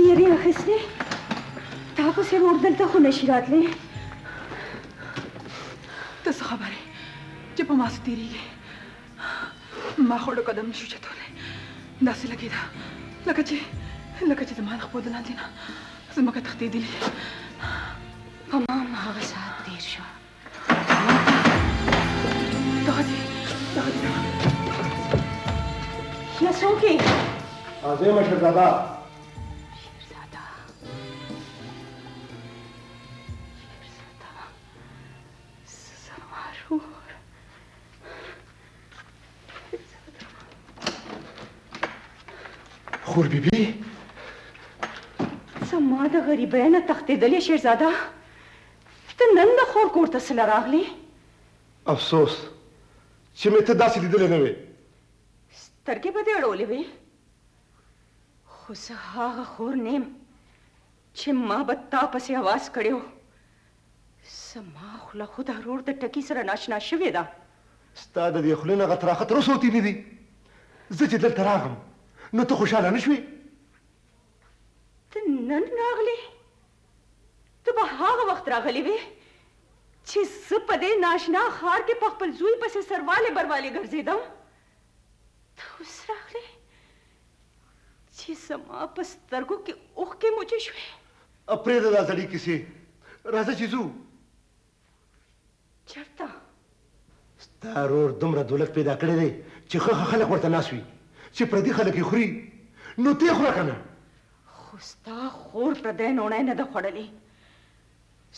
یری اخیستې تا پسې ور دلته خو نشي راتلی. ته څه خبرې چې په ما څه تېرېږي؟ ما خوړو قدم نشو چتولی. داسې لګېده لکه چې زما د خپو د لاندې نه ځمکه تښتېدلې. په ما هماغه ساعت تېر شو. دغه دی یا څوک یې؟ زه یم شیرزاده. خور بیبي زما د غریبۍ نه تښتېدلې شیرزاده، ته نن د خور کور ته څله راغلې؟ افسوس چې مې ته داسې لیدلې نه وې. سترګې به دې اړولې وې، خو زه هغه خور نه یم چې ما به تا پسې اواز کړی و. زما خوله خو د ورور د ټکي سره ناشنا شوې ده. ستا د دې خولې نه غتراخه تر اوسه وتې نه دي. زه چې دلته راغلم نو ته خوشحاله نه شوې؟ ته نن راغلې؟ ته به هغه وخت راغلې وې چې زه په دې ناشنا ښار کې په خپل زوی پسې سروالې بروالې ګرځېدم. ته اوس راغلې چې زما په سترګو کې اوښکې موجې شوې. پرېږده دا زړې کیسې، راځه چې ځو. چېرته؟ ستا ورور دومره دولت پیدا کړی دی چې ښه خلک ورته ناست وي، چې پردي خلک یې خوري نو ته یې خوره که نه. خو ستا خور پردی نوڼی نه ده خوړلې.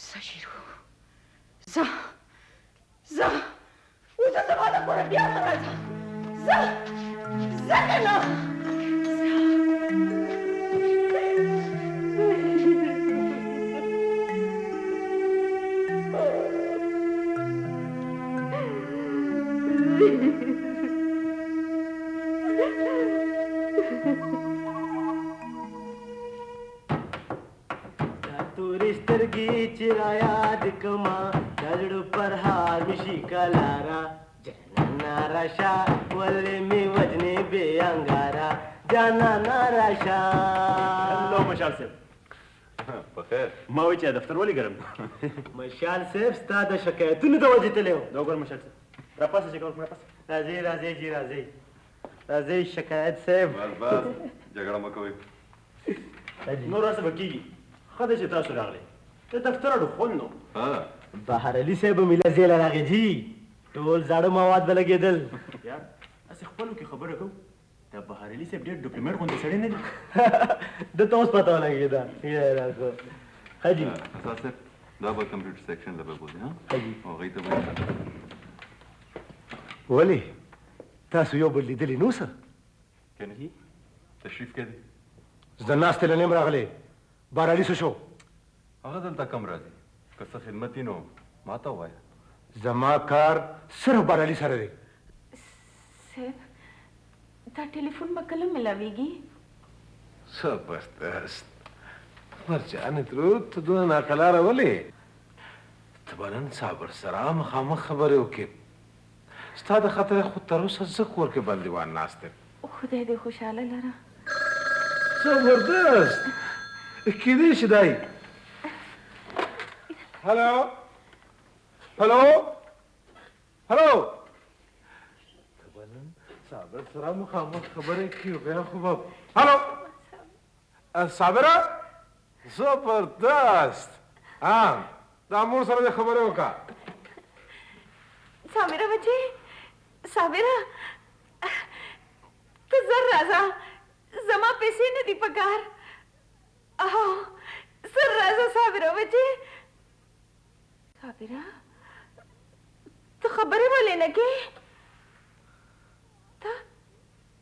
ځه شیرو، ځه اوزه زما د کوره بیا مه راځه. ځه که نه. سترګې چې را یاد کما د زړه پر هار مشي کلاره جانانا راشه ولې مې وجنې بې انګاره جانانا راشه. هلو مشال صاحب. بخیر. ما وایي چې دفتر ولې ګرم؟ مشال صاحب ستا د شکایتونو د وجې تللی و. دا وګوره مشال صاحب راپاسه چې کوم راپاسه. راځئ جي راځئ شکایت صاحب. بس جګړه مه کوئ. نور هڅه به کېږي. ښه ده چې تاسو راغلی. د دفتر اړو خوند نو. بهر علي صاحب به مې له زیله راغی جي. ټول زاړه مواد به لګېدل. یار هسې خپلو کې خبره کوو. د بهر علي صاحب ډېر ډیپلومېټ غوندې سړی نه دی. ده ته اوس پته ولګېده. ښه جي. اساس صاحب دا به کمپیوټر سیکشن ته به بوځي. ها هغوی ته به ولې تاسو یو بل لیدلي نو څه؟ که نه تشریف کې دی. زه ناستې له نیم راغلی. بهر علي څه شو؟ هغه دلته کم راځي. که څه خدمت وي نو ما ته ووایه. زما کار صرف بهر علي سره دی. صاحب دا ټلیفون به کله ملاویږي؟ زبردست. مرجانې ترور ته دونه ناقلاره ولې؟ ته به نن صابر سره مخامخ خبرې وکړې. ستا د خطرې خو تر اوسه زه کور کې بندیوان ناست یم. خدای دې خوشحاله لره. زبردست. کیدای شي دی. هلو ته به نن صابر سره مخامخ خبرې کړې بیا خو به هلو صابره زبردست. دا مور سره دې خبرې وکړه. صابره بچې، صابره ته زر راځه، زما پیسې نه دي په کار. زر راځه صابره بچې. صابره ته خبرې ولې نه کوې؟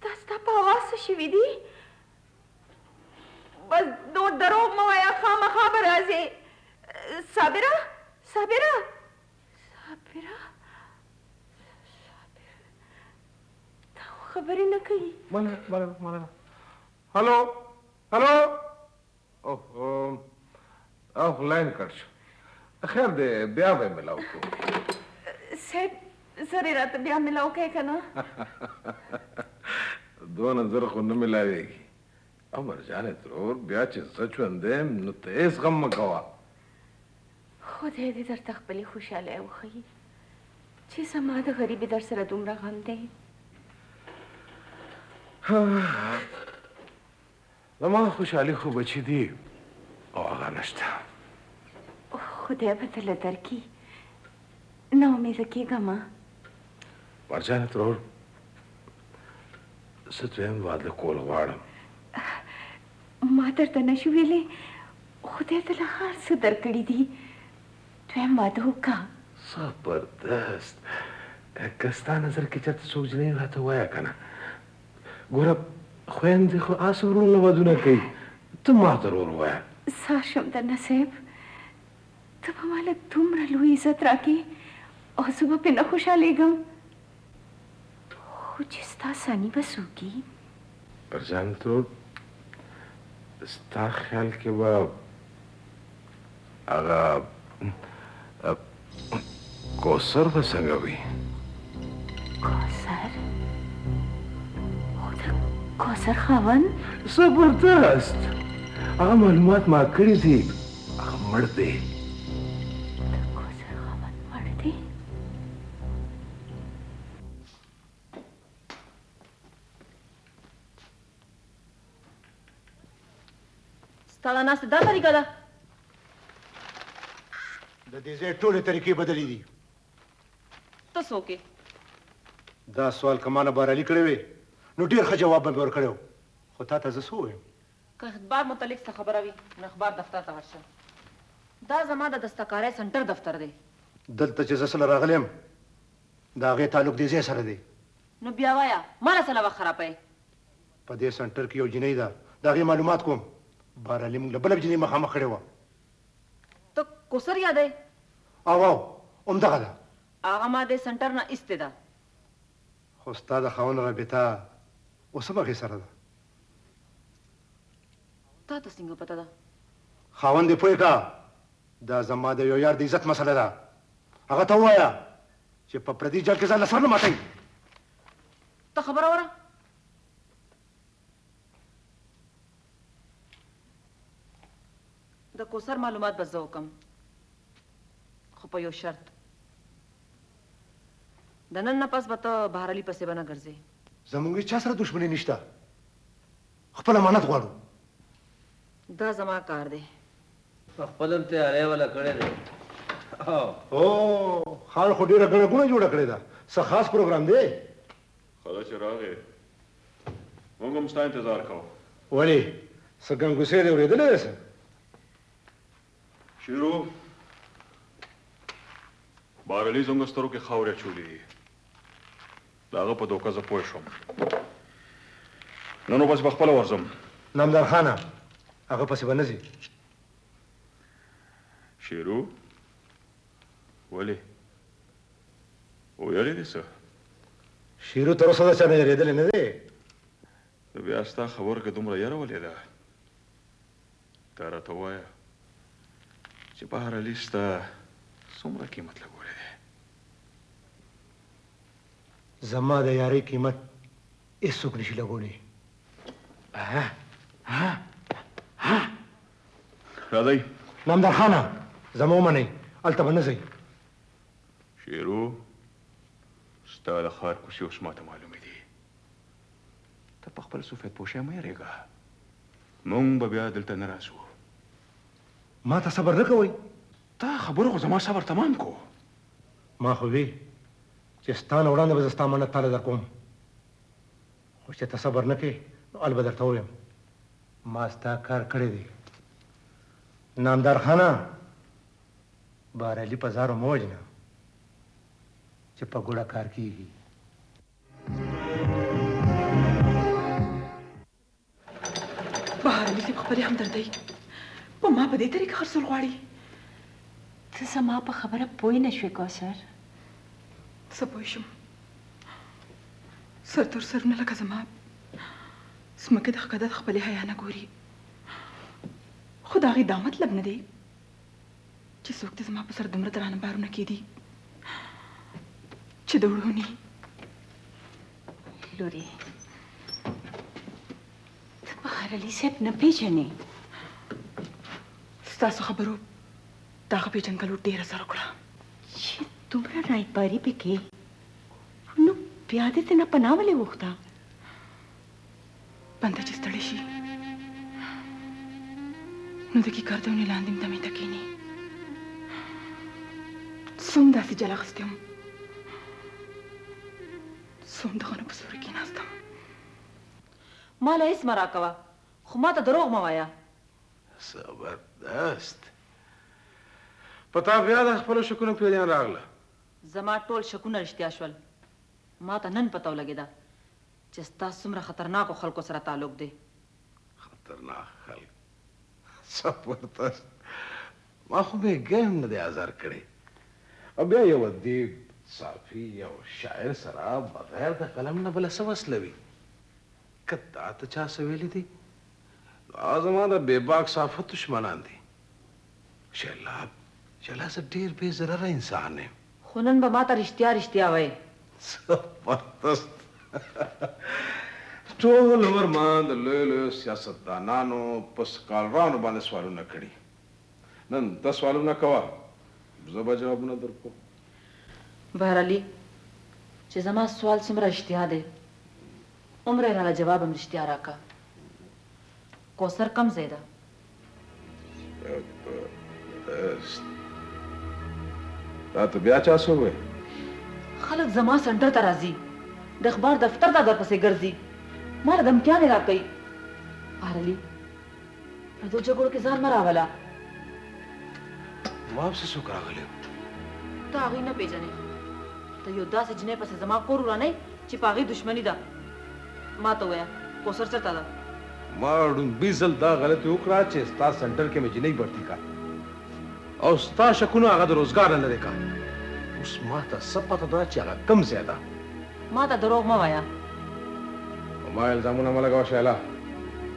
دا ستا په اواز څه شوي دي؟ بس نور دروغ مه وایه، خامخا به راځې. صابره دا خبرې نه کوي. مننه. هلو لاین کټ شو. خیر دی بیا به یې ملاو کړو. صاحب زر یې راته بیا ملاو کوې که نه؟ دونه زر خو نه ملاویږي. او مرجانې ترور بیا چې زه ژوندی یم نو ته هېڅ غم مه کوه. خدای دې درته خپلې خوشحالۍ وښیي چې زما د غریبۍ در سره دومره غم دی. زما خوشحالي خو بچي دي او هغه نشته. خدای به تله درکړي، نه امیده کېږه مه. مرجانې ترور زه دویم واده کول غواړم. ما درته نشو ویلی، خدای تله هر څه درکړي دي. دویم واده وکړه. زبردست. که ستا نظر کې چېرته څوک جنۍ راته ووایه که نه. ګوره خویندې خو هسې ورونو ودونه کوي، ته ما ته ورور ووایه. ساه شم درنه صاحب، ته به ماله دومره لوی عزت راکې او زه به پرې نه خوشحالېږم. خو چې ستا ثاني به څوک وي؟ مرجان ترور ستا خیال کې به هغه کوثر به څنګه وي؟ کوثر؟ خو د کوثر خاوند؟ زبردست. هغه معلومات ما کړي دي، هغه مړ دی. د کوثر خاوند مړ دی؟ ستا دا ناستې دا طریقه ده؟ د دې ځای ټولې طریقې بدلې دي. ته څوک یې؟ دا سوال که ما نه بهرالي کړی وې نو ډېر ښه جواب به مې ورکړی و، خو تا ته زه څه ووایم؟ که اخبار متعلق څه خبره وي نو اخبار دفتر ته ورشه. دا زما د دستکارۍ سنټر دفتر دی. دلته چې زه سره راغلی یم د هغې تعلق دې ځای سره دی. نو بیا وایه ما له سله وخت خرابوې. په دې سنټر کې یو جنۍ ده، د هغې معلومات کوم. بهرالي موږ له بله جنۍ مخامخ کړې وه. ته کوثر یادوې؟ او همدغه ده. هغه ما دې سنټر نه ایستې ده. خو ستا د خاوند رابطه اوس هم هغې سره ده. تا ته څنګه پته ده؟ خاوند دې پوه کړه، دا زما د یو یار د عزت مسله ده. هغه ته ووایه چې په پردي جال کې ځان له سر نه ماتوي. ته خبره وره. د کوثر معلومات به زه وکم، خو په یو شرط. د نن نه پس به ته بهرالي پسې به نه ګرځې. زموږ چا سره دښمني نشته، خپل امانت غواړو. دا زما کار دی. خپل هم تیاری والا کړی دی. او خان خو ډېره ګڼه ګوڼه جوړه کړې ده. څه خاص پروګرام دی؟ خدا چې راغې موږ هم ستا انتظار کوو. ولې څه ګنګوسې دې اورېدلی دی څه؟ شیرو بهرالي زموږ سترګو کې خاورې اچولي دي. د هغه په دوکه زه پوه شوم. نن بس به خپله ورځم. نامدار خانه هغه پسې به نه ځي. شیرو ولې ویلې دې څه؟ شیرو تر اوسه د چا نه یېرېدلی نه دی. نو بیا ستا خبرو کې دومره یره ولې ده؟ ته راته ووایه چې بهرالي ستا څومره قیمت لګولی دی؟ زما د یارۍ قیمت هېڅوک نشي لګولی. راځئ. نامدار خانه زما ومنئ، هلته به نه ځئ. شیرو ستا د ښار کوڅې اوس ماته معلومې دي. ته په خپل سفید پوشۍ مه یېرېږه. موږ به بیا دلته نه راځو. ما ته صبر نه کوئ؟ تا خبرو خو زما صبر تمام کو. ما خو وی چې ستا نه وړاندې به زه ستا منت تاله در کوم، خو چې ته صبر نه کوې نو ال به درته ووایم ما ستا کار کړی دی. نامدار خانه بهرالي په زارو مه وژنه چې په ګوړه کار کېږي. بهرالي صاحب خپلې همدردۍ په ما په دې طریقه خرڅول غواړي. ته زما په خبره پوه نه شوې کوثر. څه پوه شم، سر تر سر نه لکه زما ځمکې د ښکده د خپلې حیا نه ګوري. خو د هغې دا مطلب نه دی چې څوک دې زما په سر دومره درانه بارونه کېدي چې د وړوني. لورې ته بهر علي صاحب نه پیژنې. ستاسو خبرو دا هغه پیژنګلو ډېر اثر وکړه. چې دومره رایباري پکې نو بیا دې ته نه پناه ولې وغوښته؟ بنده چې ستړی شي نو د کیکار د ونې لاندې م دمې ته کښېني. څوم داسې جلا اخیستی وم، څوم د غنو په سوري کښېناستم. ما له هېڅ مه راکوه، خو ما ته دروغ مه وایه. زبردست. په تا بیا د خپلو شکونو پیریان راغله. زما ټول شکونه رښتیا شول. ما ته نن پته ولګېده چې ستا څومره خطرناکو خلکو سره تعلق دی. خطرناک خلک؟ زبردست. ما خو بېګۍ هم نه دی ازار کړی. او بیا یو ادیب صافي یو شاعر سره بغیر د قلم نه بله څه وسله وي. که تا ته چا څه ویلي دي دا زما د بېباک صافت دشمنان دي. شلاب زه ډېر بې ضرره انسان یم. خو نن به ما ته رښتیا رښتیا وایې. زبردست. ټول عمر ما د لویو لویو سیاستدانانو په سکالرانو باندې سوالونه کړي. نن ته سوالونه کوه، زه به جوابونه درکوم. بهرعلي چې زما سوال څومره رښتیا دی عمره راله جواب هم رښتیا راکه. کوثر کم ځای ده؟ زبردست. تا ته بیا چا څه وویل؟ خلک زما سنټر ته راځي، د اخبار دفتر ته درپسې ګرځي، ما له دمکیانې راکوي. بهرعلي په دې جګړو کې ځان مه راوله. ما پسې څوک راغلی و؟ ته هغوی نه پېژنې. ته یو داسې جنۍ پسې زما کور ورانوې چې په هغې دښمني ده. ما ته ووایه کوثر چېرته ده؟ ما ړومبي ځل دا غلطي وکړه چې ستا سنټر کې مې جنۍ بړتي کا او ستا شکونه هغه د روزګار نه لرې کا. اوس ما ته څه پته ده چې هغه کم ځای ده. ما ته دروغ مه وایه. ما الزامونه مه لګوه شیله.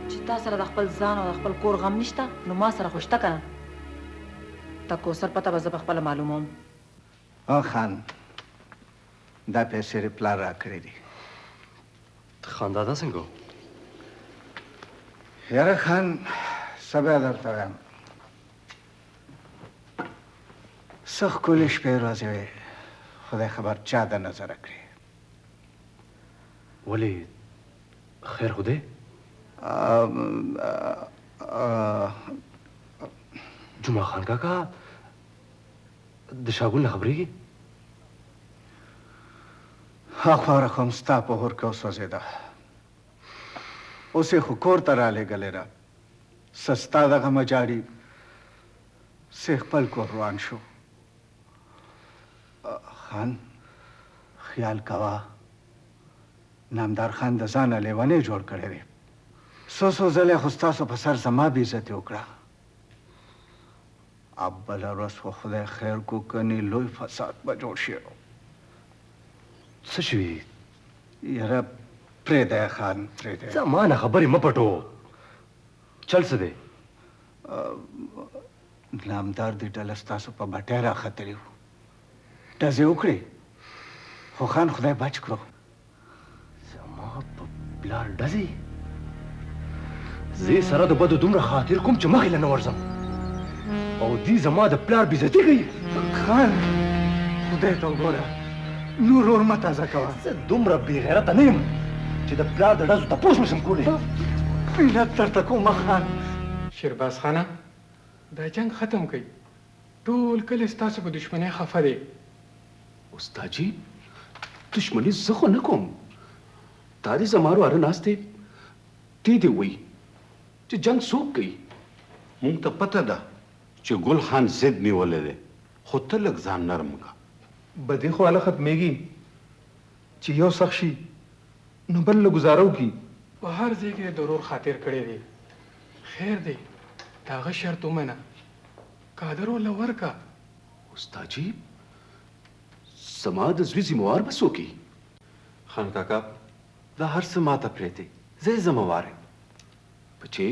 چې تا سره د خپل ځان او د خپل کور غم نشته نو ما سره خو شته که نه. د کوثر پته به زه پخپله معلوموم. خان دا پیسې یې پلار راکړې دي. خانداده څنګه و؟ یاره خان څه بیا درته وایم، څه ښکلې شپې ورځې وې، خدای خبر چا د نظره کړې. ولې خیر خو دی؟ جمعه خان کاکا د شاګل نه خبرېږي؟ هخوا رقم ستا په هور کې وسوځېده، اوس یې خو کور ته رالېږلې ده. څه ستا دغه مجاري څه خپل کور روان شو. خان خیال کوه نامدار خان د ځانه لیونی جوړ کړی دی. څو ځلې خو ستاسو په سر زما بېعزتي وکړه. اب بله ورځ خو خدای خیر کو کنې لوی فساد به جوړ شي. څه شوي؟ یاره پرېږده خان پرېږده. زما نه خبرې مه پټو. چل څه دی؟ نامدار دې ډله ستاسو په بټۍ راختلي وو، ډزې وکړې، خو خان خدای بچ کړو. زما په پلار ډزې؟ زه سره د بدو دومره خاطر کوم چې مخې له نه ورځم او دې زما د پلار بېزتي کوي. خان خدای ته وګوره، نور اور مه تازه کوه. زه دومره بې غیرته نه یم چې د پلار د ډزو تپوس نشم کولی. مینت درته کومه خان. شیرباز خانه دا جنگ ختم کړئ. ټول کلی ستاسو په دښمنۍ خفه دی. استاجي دښمني زه خو نه کوم. تا دې زما رواره ناست دی تی دې وایي چې جنګ څوک کوي. مونږ ته پته ده چې ګل خان ضد نیولی دی، خو ته لږ ځان نرم که. بدې خو هله ختمېږي چې یو سخت شي نو بل له ګزاره وکړي. په هر ځای کې د ورور خاطر کړی دی. خیر دی د هغه شرط ومنه، قادر ورله ورکه. استاجي زما د زوی ذمهوار به څوک وي؟ خان کاکا دا هر څه ماته پرېږدې، زه یې ذمهوار یم. بچې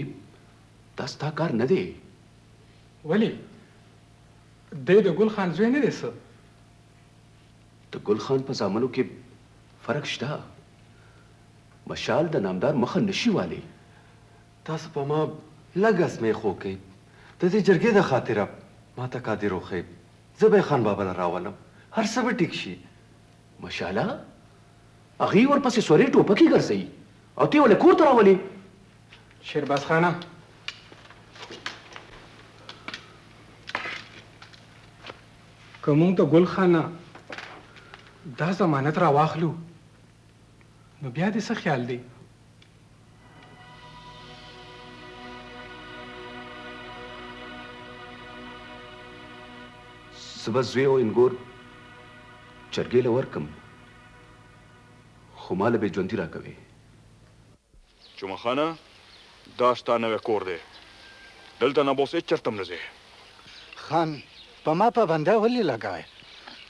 دا ستا کار نه دی. ولې دی د ګل خان زوی نه دی څه؟ د ګل خان په زامنو کې فرق شته. مشال د نامدار مخه نشي والی. تاسو په ما لږ اسمې خو کوي د دې جرګې د خاطره ما ته قادر وښی زه به خان بابا له راولم هر څه به ټیک شي ماشاءالله هغې ورپسې سورې ټوپکې ګرځوي او ته یې ولې کور ته راولې شیرباز خانه که موږ د ګل خانه دا ضمانت را واخلو نو بیا دې څه خیال دی زه به زوی او انګور جرګې له ورکم خو ماله به ژوندي راکوي جمعه خانه دا ستا نوی کور دی دلته نه به اوس هېڅ چېرته هم نه ځې خان په ما پابنده ولې لګوې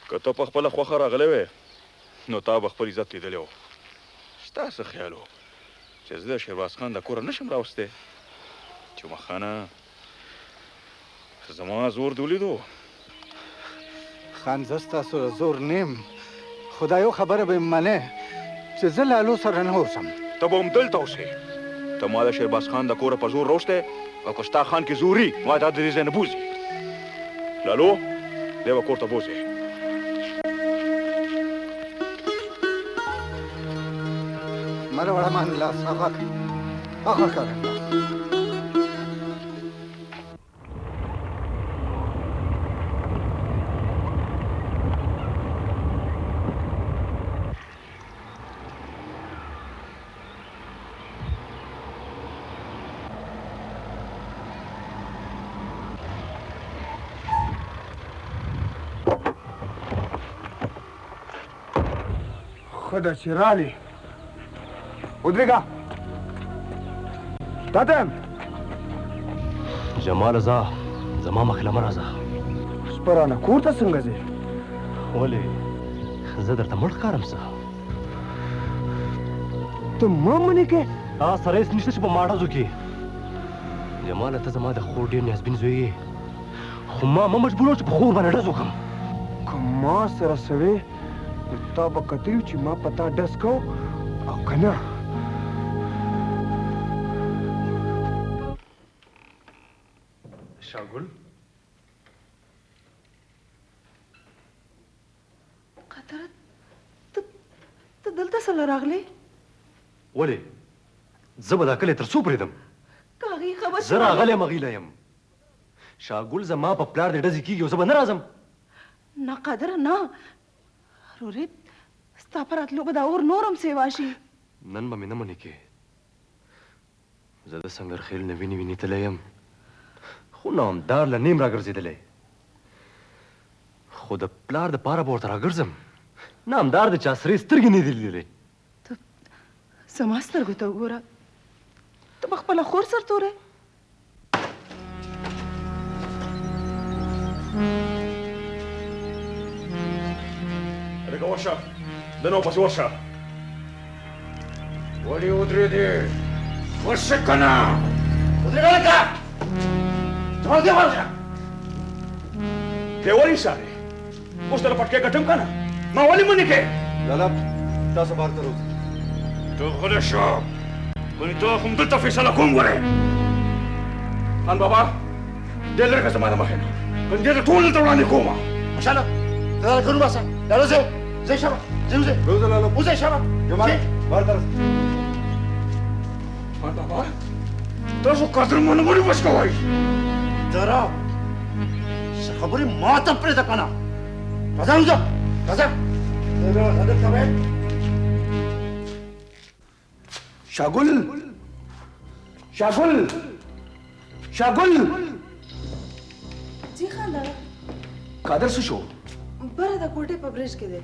که ته په خپله خوښه راغلی وې نو تا به خپل عزت لیدلی و ستا څه خیال و چې زه د شیرباز خان د کوره نشم راوستی جمعه خانه زما زور دې ولیدو خان زه ستاسو زور نیم خو دا یو خبره به منې چې زه لالو سره نه اوسم ته به هم دلته اوسې ته ما د شیرباز خان د کوره په زور راوستی او که ستا خان کې زوري ما دا د دې ځای نه بوځي لالو دی به کور ته بوځې مرا وړه مان لاس هغه کړه خدا چې رالې ودرېږه تاته جمال زما مخې له مه راځه سپرانه کور ته څنګه ځې ولې زه درته مړ ښکارم څه ته ما منې کې تا سره هېڅ نشته چې په ما ډزو کې جماله ته زما د خور ډېر نیازبین زوی یې خو ما مه مجبورو چې په خور باندې ډز وکړم که ما سره سوې نو تا به کتلي چې ما په تا ډز کو او که نه شاګل قدرت ته دلته څه راغلی ولې زه به دا کلی تر څو پرېږدم که هغې خبر زه راغلی یم هغې له یم شاګل زما په پلار دې ډزې کېږي او زه به نه راځم نه قدره نه رورې ستا په راتلو به دا اور نور هم سیوا شي نن به مې نه منې کې زه د سنګر خیل نه وینې وینې تللی یم خو نامدار له نیم راګرځېدلی خو د پلار دپاره به ورته راګرځم نامدار د چا سرې سترګې نه دي لیدلی زما سترګو ته وګوره ته به خپله خور سرتوری لږه ورشه دننه پسې ورشه ولې ودرېدې ورشه که نه ودرېږه لکه زما دې ورشه دی ولې ایسارې اوس دله پټکې ګټم که نه ما ولې منې کې لالا تاسو بهر ته روځئ ته غلی شه ولې ته خو همدلته فیصله کوم ګورې خان بابا دې لرګه زما د مخې نه کنه دې ته ټول دلته وړاندې کومه ماشاءالله ته دا کړو باسه لالو ځه ځه شابه ځه روزه لالو وځه شابه جمال بهر ته خان بابا تاسو قدرمنو ولې بس کوئ जरा खबरी माता प्रेत कना राजा राजा राजा राजा कबे शागुल शागुल शागुल जी खानदार कादर से शो बरं दा कोटे पर ब्रिज के दे